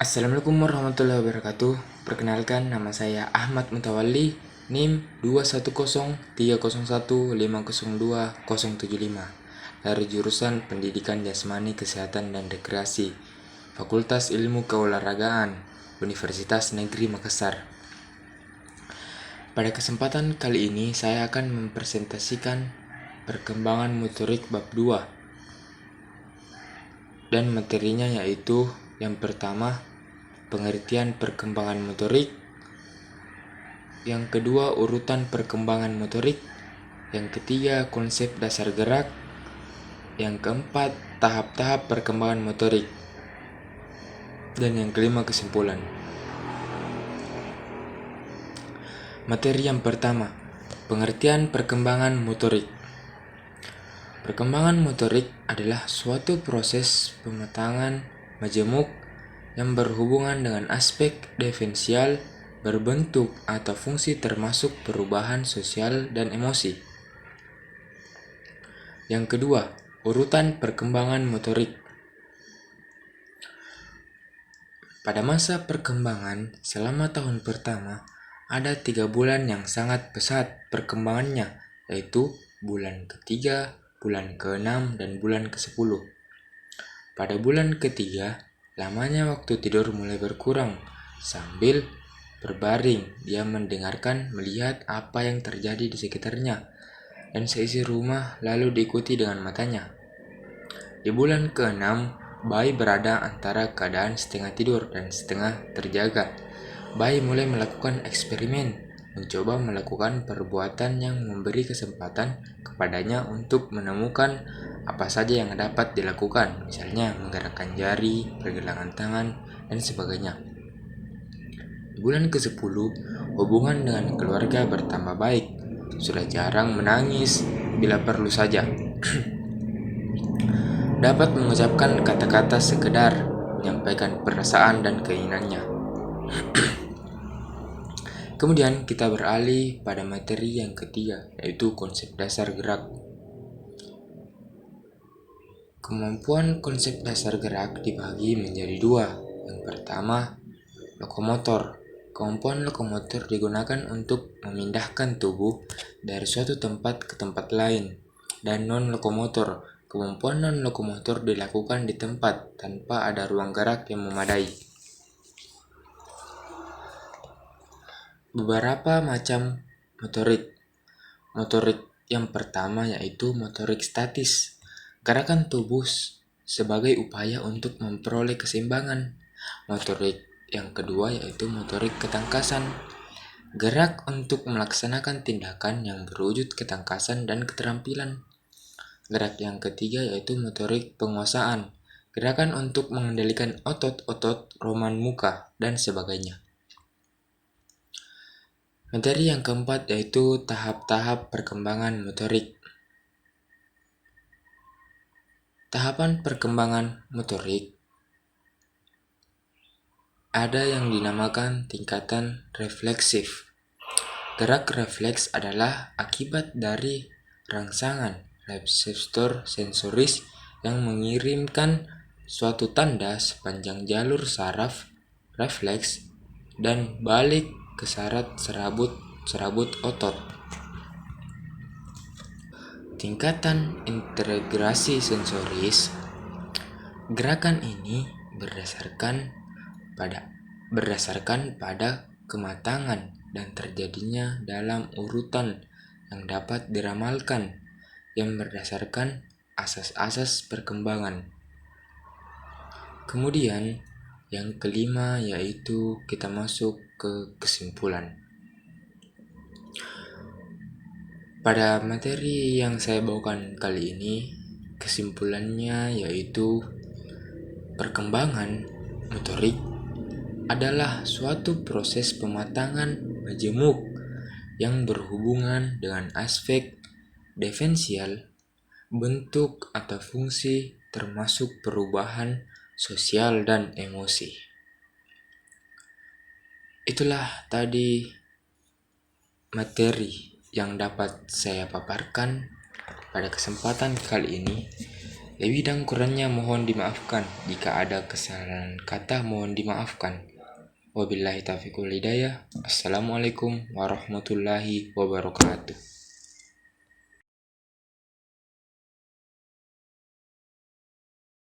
Assalamualaikum warahmatullahi wabarakatuh. Perkenalkan, nama saya Ahmad Mutawalli, NIM 21030150275 dari jurusan Pendidikan Jasmani Kesehatan dan Rekreasi, Fakultas Ilmu Keolahragaan, Universitas Negeri Makassar. Pada kesempatan kali ini saya akan mempresentasikan perkembangan motorik bab 2 dan materinya yaitu yang pertama, pengertian perkembangan motorik, yang kedua urutan perkembangan motorik, yang ketiga konsep dasar gerak, yang keempat tahap-tahap perkembangan motorik, dan yang kelima kesimpulan. Materi yang pertama, pengertian perkembangan motorik. Perkembangan motorik adalah suatu proses pematangan majemuk yang berhubungan dengan aspek diferensial, berbentuk atau fungsi termasuk perubahan sosial dan emosi. Yang kedua, urutan perkembangan motorik. Pada masa perkembangan selama tahun pertama, ada 3 bulan yang sangat pesat perkembangannya, yaitu bulan ketiga, bulan ke-6, dan bulan ke-10. Pada bulan ketiga, lamanya waktu tidur mulai berkurang. Sambil berbaring, dia mendengarkan, melihat apa yang terjadi di sekitarnya, dan seisi rumah lalu diikuti dengan matanya. Di bulan ke-6, bayi berada antara keadaan setengah tidur dan setengah terjaga. Bayi mulai melakukan eksperimen, mencoba melakukan perbuatan yang memberi kesempatan kepadanya untuk menemukan apa saja yang dapat dilakukan, misalnya menggerakkan jari, pergelangan tangan, dan sebagainya. Di bulan ke-10, hubungan dengan keluarga bertambah baik. Sudah jarang menangis, bila perlu saja. Dapat mengucapkan kata-kata sekedar, menyampaikan perasaan dan keinginannya. Kemudian kita beralih pada materi yang ketiga, yaitu konsep dasar gerak. Kemampuan konsep dasar gerak dibagi menjadi 2. Yang pertama, lokomotor. Kemampuan lokomotor digunakan untuk memindahkan tubuh dari suatu tempat ke tempat lain. Dan non-lokomotor. Kemampuan non-lokomotor dilakukan di tempat tanpa ada ruang gerak yang memadai. Beberapa macam motorik. Motorik yang pertama yaitu motorik statis. Gerakan tubuh sebagai upaya untuk memperoleh keseimbangan. Motorik yang kedua yaitu motorik ketangkasan. Gerak untuk melaksanakan tindakan yang berwujud ketangkasan dan keterampilan. Gerak yang ketiga yaitu motorik penguasaan. Gerakan untuk mengendalikan otot-otot, roman muka, dan sebagainya. Materi yang keempat yaitu tahap-tahap perkembangan motorik. Tahapan perkembangan motorik ada yang dinamakan tingkatan refleksif. Gerak refleks adalah akibat dari rangsangan reseptor sensoris yang mengirimkan suatu tanda sepanjang jalur saraf refleks dan balik ke serabut otot. Tingkatan integrasi sensoris. Gerakan ini berdasarkan pada kematangan dan terjadinya dalam urutan yang dapat diramalkan yang berdasarkan asas-asas perkembangan. Kemudian yang kelima yaitu kita masuk ke kesimpulan. Pada materi yang saya bawakan kali ini, kesimpulannya yaitu perkembangan motorik adalah suatu proses pematangan majemuk yang berhubungan dengan aspek diferensial, bentuk atau fungsi termasuk perubahan sosial dan emosi. Itulah tadi materi yang dapat saya paparkan pada kesempatan kali ini. Lebih dan kurangnya mohon dimaafkan. Jika ada kesalahan kata mohon dimaafkan. Wabillahi taufiq wal hidayah. Assalamualaikum warahmatullahi wabarakatuh.